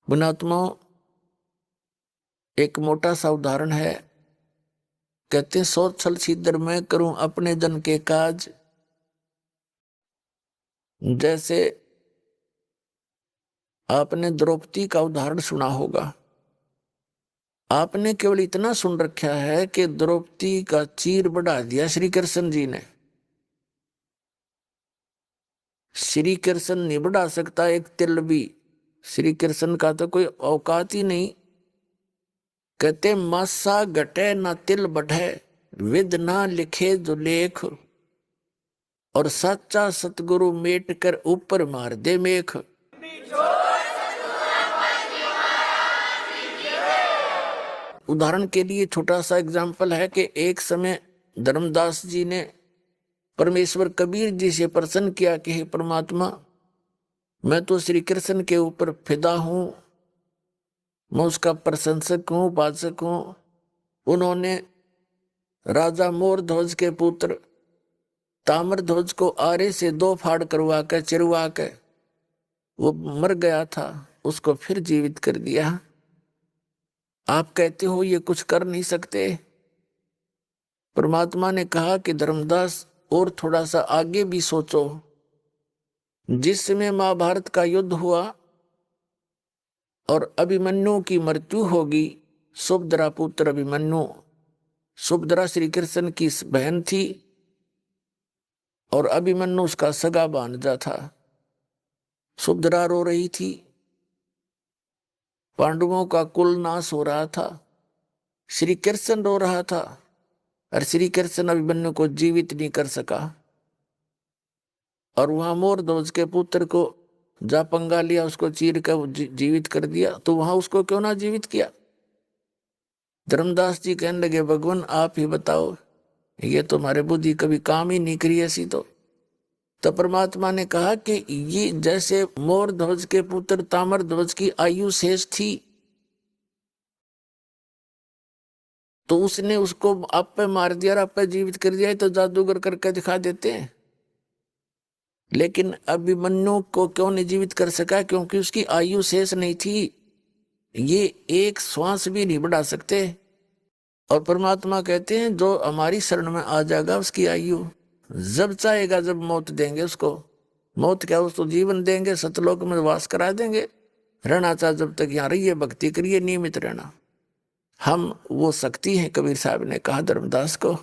पुण्यात्माओं, एक मोटा सा उदाहरण है। कहते हैं, सौ छल छिद्र मैं करूं अपने जन के काज। जैसे आपने द्रौपदी का उदाहरण सुना होगा। आपने केवल इतना सुन रखा है कि द्रौपदी का चीर बढ़ा दिया श्री कृष्ण जी ने। श्री कृष्ण नहीं बढ़ा सकता एक तिल भी। श्री कृष्ण का तो कोई औकात ही नहीं। कहते मासा घटे ना तिल बढ़े, विद ना लिखे जो लेख, और सच्चा सतगुरु मेट कर ऊपर मार दे मेख। उदाहरण के लिए छोटा सा एग्जाम्पल है कि एक समय धर्मदास जी ने परमेश्वर कबीर जी से प्रश्न किया कि हे परमात्मा, मैं तो श्री कृष्ण के ऊपर फिदा हूं, मैं उसका प्रशंसक हूं, उपासक हूं। उन्होंने राजा मोर ध्वज के पुत्र ताम्र ध्वज को आरे से दो फाड़ करवा कर चिरवा कर, वो मर गया था, उसको फिर जीवित कर दिया। आप कहते हो ये कुछ कर नहीं सकते। परमात्मा ने कहा कि धर्मदास, और थोड़ा सा आगे भी सोचो। जिस समय महाभारत का युद्ध हुआ और अभिमन्यु की मृत्यु होगी, सुभद्रा पुत्र अभिमन्यु, सुभद्रा श्री कृष्ण की बहन थी और अभिमन्यु उसका सगा भांजा था। सुभद्रा रो रही थी, पांडवों का कुल नाश हो रहा था। श्री कृष्ण रो रहा था और श्री कृष्ण अभिमन्यु को जीवित नहीं कर सका। और वहां मोर ध्वज के पुत्र को जा पंगा लिया, उसको चीर कर जीवित कर दिया। तो वहां उसको क्यों ना जीवित किया? धर्मदास जी कहने लगे, भगवान आप ही बताओ, ये तो हमारे बुद्धि कभी काम ही नहीं करी ऐसी। तो परमात्मा ने कहा कि ये जैसे मोर ध्वज के पुत्र ताम्र ध्वज की आयु शेष थी, तो उसने उसको आप पे मार दिया और आप पे जीवित कर दिया, तो जादूगर करके दिखा देते हैं। लेकिन अभिमन्यु को क्यों नहीं जीवित कर सका? क्योंकि उसकी आयु शेष नहीं थी। ये एक श्वास भी नहीं बढ़ा सकते। और परमात्मा कहते हैं, जो हमारी शरण में आ जाएगा उसकी आयु जब चाहेगा जब मौत देंगे उसको। मौत क्या, उसको जीवन देंगे, सतलोक में वास करा देंगे। रहना चाहे जब तक यहाँ रहिए, भक्ति करिए, नियमित रहना। हम वो शक्ति है, कबीर साहब ने कहा धर्मदास को।